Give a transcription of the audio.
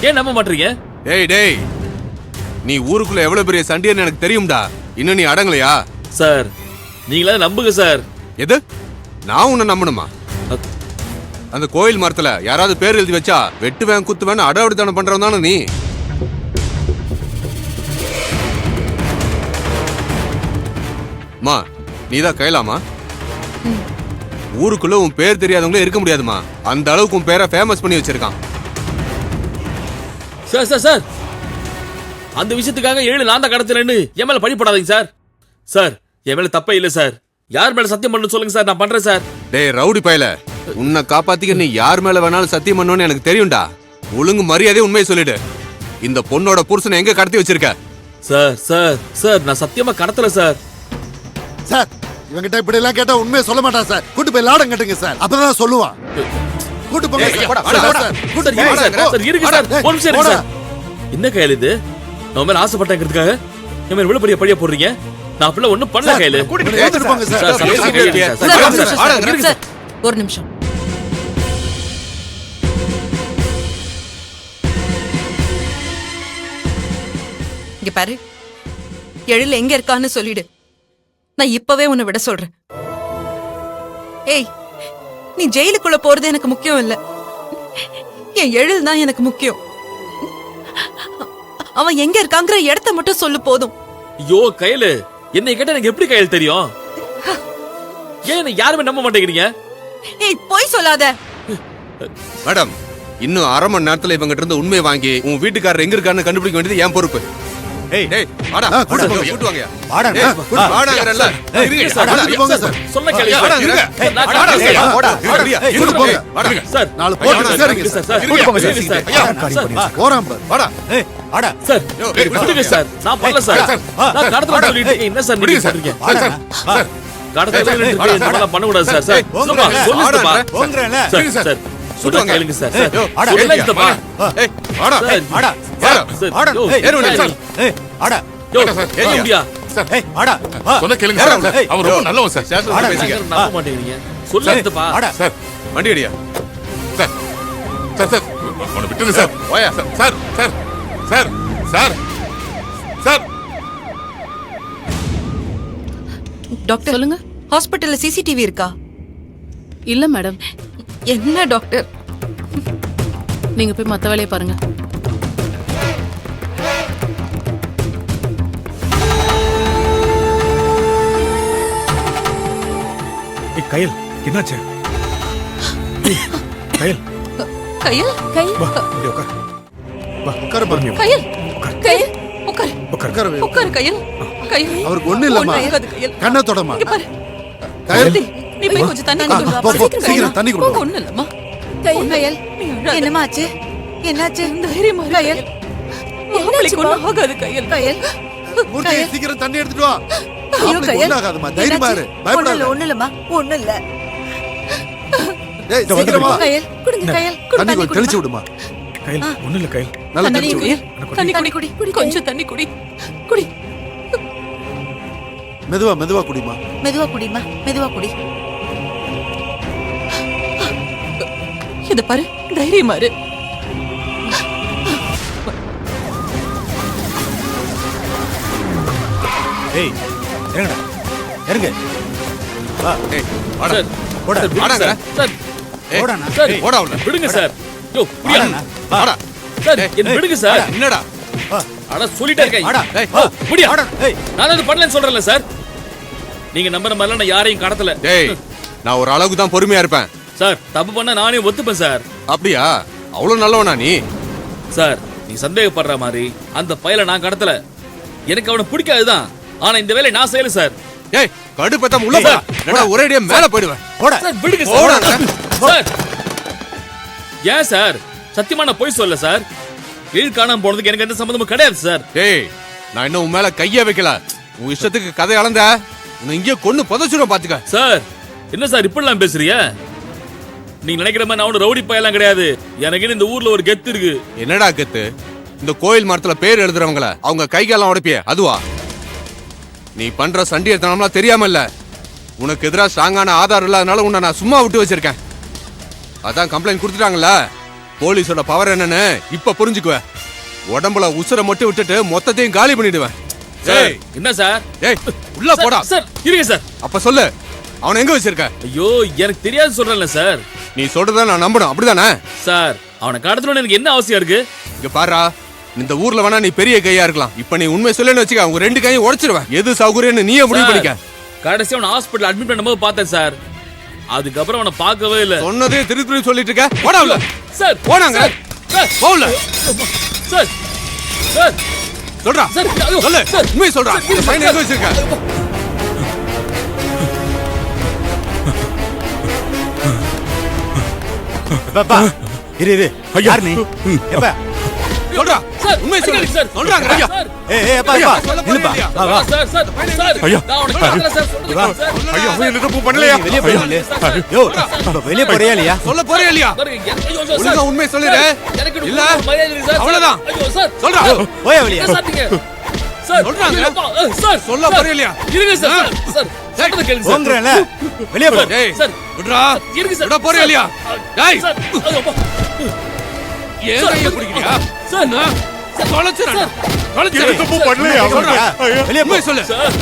ஏன் நம்ப மாட்டீங்க? டேய் நீ ஊருக்குள்ள எவ்வளவு பெரிய சண்டியன்னு எனக்கு தெரியும்டா. இன்னும் நீ அடங்கலையா? சார் நீங்களே நம்புங்க சார். எது? நான் உன்னை நம்பணுமா? அந்த கோயில் மரத்துல யாராவது பேர் எழுதி வச்சா வெட்டுவேன் குத்துவேன் அடாவடித்தனம் பண்றவன் தானே நீ? மா நீதான் கைலாமா? ஊருக்குள்ள உன் பேர் தெரியாதவங்களே இருக்க முடியாதுமா. அந்த அளவுக்கு உன் பேரை ஃபேமஸ் பண்ணி வச்சிருக்கான். சார் சார் சார் அந்த விஷயத்துக்காக 7 நான் தான் கடத்தலன்னு என் மேல பழிப்படாதீங்க சார். சார் என் மேல தப்பே இல்ல சார். யார் மேல சத்தியம் பண்ணு சொல்லுங்க சார், நான் பண்றேன் சார். டேய் ரவுடி பயல, உன்னை காப்பாத்திக்க நீ யார் மேல வேணாலும் சத்தியம் பண்ணணும்னு எனக்கு தெரியும்டா. ஒழுங்கு மரியாதை உண்மையை சொல்லிடு. இந்த பொண்ணோட புருஷனை எங்க கடத்தி வச்சிருக்க? சார் சார் சார் நான் சத்தியமா கடத்தல சார். சார் இவங்கிட்ட இப்படி எல்லாம் கேட்டா உண்மையை சொல்ல மாட்டான் சார். கூட்டு போய் லாடம் கட்டுங்க சார், அப்பதான் சொல்லுவான். கூட்டு போங்க சார். என்ன கையில் இது? நான் மேல ஆசைப்பட்டேங்கிறதுக்காக என் மேல இவ்வளவு பெரிய பழிய போடுறீங்க? நான் அப்படி ஒண்ணும் பண்ணல கையில. ஒரு நிமிஷம். இங்க பாரு, எழில் எங்க இருக்கான்னு சொல்லிடு. நான் இப்பவே உன்னை விட சொல்றேன். ஏய், நீ ஜெயிலுக்குள்ள போறது எனக்கு முக்கியம் இல்ல. என் எழில் தான் எனக்கு முக்கியம். அவன் எங்க இருக்காங்கிற இடத்த மட்டும் சொல்லு போதும். ஐயோ கையில, என்னை கேட்டா எனக்கு எப்படி கையில் தெரியும்? ஏன் யாருமே நம்ப மாட்டேங்கிறீங்க? ஏய் போய் சொல்லாத. மேடம், இன்னும் அரை மணி நேரத்துல இவங்கிட்ட இருந்து உண்மையை வாங்கி உன் வீட்டுக்காரர் எங்க இருக்கான்னு கண்டுபிடிக்க வேண்டியது என் பொறுப்பு. ஏய் டேய் வாடா, கூட்டு வாங்க. வாடா வாடாங்கறல்ல. இருங்க சார், சொன்ன கேளுங்க. வாடா சார், நாலு போட்டு சரிங்க சார். கூட்டு போங்க சார். போறாம் பாரு. வாடா. ஏய் வாடா சார். விடுங்க சார், நான் பண்ணல சார். நான் கடத்தல சொல்லிட்டு என்ன சார் நீங்க சொல்றீங்க? சார் கடத்தல சொல்லிட்டு இதெல்லாம் பண்ண கூடாது சார். சார் சொல்லுங்கப்பா. போங்கறல. சார் சொல்லுங்க கேளுங்க சார். வாடா. சொல்லுங்கப்பா. ஏய் வாடா. வாடா. வாடா. ஏறுங்க சார். ஏய் வாடா. யோ ஏறியா சார். ஏய் வாடா. சொன்ன கேளுங்க சார். அவர் ரொம்ப நல்லவன் சார். சேட்டர் பேசிங்க. நம்ப மாட்டேங்கிறீங்க. சொல்லுங்கப்பா. வாடா சார். வண்டி அடியா. சார். சார் உன்னை விட்டுங்க சார். ஓயா sir. Sir sir sir sir. Doctor சொல்லுங்க. ஹாஸ்பிடல்ல சிசிடிவி இருக்கா? இல்ல மேடம். என்ன டாக்டர்? நீங்க போய் மத்த வேலையை பாருங்க. கையில் என்னாச்சு? கையில் கையில் கையில் உட்கார். உட்கார பாருங்க. கையில் கையில் உட்கார். உட்கார. உட்கார் கையில். கையில் அவருக்கு ஒண்ணு இல்லம்மா. கண்ணை தொடமா. இங்க பாரு. கையில் நீ போய் கொஞ்சம் தண்ணி கொண்டு வா. சீக்கிரம் தண்ணி கொண்டு வா. ஒண்ணு இல்லம்மா. கையில் என்னமா ஆச்சு? என்னாச்சு? தைரியமா கையில். உங்களுக்கு ஒண்ணும் ஆகாது கையில். கையில் மூர்த்தி சீக்கிரம் தண்ணி எடுத்துட்டு வா. ஐயோ கையில் ஒண்ணும் ஆகாதுமா. தைரியமா இரு. பயப்படாத. ஒண்ணு இல்லம்மா. ஒண்ணு இல்ல. டேய் சீக்கிரம் வா. கையில் குடுங்க கையில். தண்ணி கொஞ்சம் தெளிச்சு விடுமா. கையில் ஒண்ணு இல்ல கையில். நல்லா தண்ணி தெளிச்சு விடு. குடி. தண்ணி குடி. கொஞ்சம் தண்ணி குடி. குடி. மெதுவா குடிமா. மெதுவா குடிமா. மெதுவா குடி. இத பாரு, தைரியமா இரு. ஏய் இறங்குடா. இறங்கு. வா. ஏய் வாடா. சார் போடா. வாடாங்க. சார் ஏய் போடாண்ணா. சார் போடா உள்ள. விடுங்க சார். யோ புரியா? வாடாண்ணா. வாடா. சார் என்ன விடுங்க சார். என்னடா? வா. அட சொல்லிட்டே இருக்கேன். வாடா. ஏய் முடியா? வாடா. ஏய் நான் அது பண்ணலன்னு சொல்றேன்ல சார். நீங்க நம்புற மாதிரிலாம் நான் யாரையும் கடத்தல. டேய் நான் ஒரு அளவுக்கு தான் பொறுமையா இருப்பேன். சார் தப்பு பண்ணா நானே ஒத்துப்பேன் சார். அப்படியா? அவ்வளவு நல்லவனா நீ? சார் நீ சந்தேகப்படுற மாதிரி அந்த பயலை நான் கடத்தல. எனக்கு அவனை பிடிக்காதுதான். ஆனா இந்த வேலையை நான் செய்யல சார். ஏய் கடுப்பேத்தாம உள்ள போ. நான் ஒரேடியா மேல போய்டுவேன். போடா. சார் விடுங்க போடா. சார். ஏன் சார்? சத்தியமா நான் போய் சொல்ல சார். எழில் காணாம போனதுக்கு எனக்கு எந்த சம்பந்தமும் கிடையாது சார். டேய் நான் இன்னும் உன் மேல கைய வைக்கல. உன் இஷ்டத்துக்கு கதை அளந்த உன்னை இங்கே கொன்னு புதைச்சிடும் பாத்துக்க. சார் என்ன சார் இப்படிலாம் பேசுறீங்க? நீங்க நினைக்கிற மாதிரி நான் ஒன்னும் ரவுடி பயலாம் கிடையாது. எனக்கு இந்த ஊர்ல ஒரு கெத்து இருக்கு. என்னடா கெத்து? இந்த கோயில் மரத்துல பேர் எழுதுறவங்கள அவங்க கைகாலம் உடைப்பிய அதுவா? நீ பண்ற சண்டியத்தனம்லாம் தெரியாம இல்ல. உனக்கு எதிராக ஸ்ட்ராங்கான ஆதாரம் இல்லாதனால உன்னை நான் சும்மா விட்டு வச்சிருக்கேன். அதான் கம்ப்ளைண்ட் கொடுத்துட்டாங்கல்ல. போலீஸோட பவர் என்னன்னு இப்ப புரிஞ்சுக்குவ. உடம்புல உசுர மட்டும் விட்டுட்டு மொத்தத்தையும் காலி பண்ணிடுவேன். சார் ஏய் என்ன சார் ஏய் உள்ள போடா. சார் இருங்க சார். அப்ப சொல்லு, அவனை எங்க வச்சிருக்க? ஐயோ எனக்கு தெரியாது சொல்றேன்ல சார். நீ சொல்றத நான் நம்பணும், அப்படிதானே? சார் அவனை கடத்தணும்னு எனக்கு என்ன அவசியம் இருக்கு? இங்க பாரா, இந்த ஊர்ல வேணா நீ பெரிய கையா இருக்கலாம். இப்ப நீ உண்மை சொல்லுன்னு வச்சுக்க, அவங்க 2 கையும் உடைச்சிருவேன். எது சௌகரியம்னு நீயே முடிவு பண்ணிக்க. கடைசியா அவனை ஹாஸ்பிடல் அட்மிட் பண்ணும்போது பார்த்தேன் சார். அதுக்கப்புறம் அவனை பார்க்கவே இல்ல. சொன்னதே திருப்பி சொல்லிட்டு இருக்க. போடா உள்ள. சார் போனாங்க. சார் போல. சார் சார் சொல்றா. சார் ஐயோ, சொல்லு. சார், உண்மை சொல்றா. சார், இந்த பையனை எங்க வச்சிருக்க? பாப்பா இரு யார் நீ எப்பா சொல்றா. சார் உண்மை சொல்லு. அடிக்கடி சார் சொல்றாங்க. ஐயா. ஏய் அப்பா அப்பா சொல்ல நில்லுப்பா போறியா? வா வா சார் சார் சார் ஐயா. நான் அவனை கடத்தல சார் சொல்றேன் சார். ஐயோ அவன் என்ன தப்பு பண்ணலையா வெளிய போய் யோ இப்ப வெளிய போறியா இல்லையா? சொல்ல போறியா இல்லையா? பாருங்க, ஐயோ, சார், ஒழுங்கா உண்மை சொல்லிடு. எனக்கு இல்ல. மரியாதை இருக்கு சார். அவ்வளவுதான். ஐயோ சார் சொல்றா. போயா வெளிய என்ன சார் நீங்க? சார் சொல்றாங்க. இருங்கப்பா. சார் சொல்ல சார், போறியா இல்லையா? இருங்க சார் சார் சொல்றத கேளுங்க சார். போங்கறல வெளிய போ டேய் சார் விட்றா. இருங்க சார். விட போறியா இல்லையா? டேய் சார் ஐயோ அப்பா. ஏன் கைய பிடிக்கிறியா? சார் தொலைச்சிரா. சார். தொலைச்சிரா. பண்ணலையா சொல்றா. வெளிய போ உண்மை சொல்லு. சார்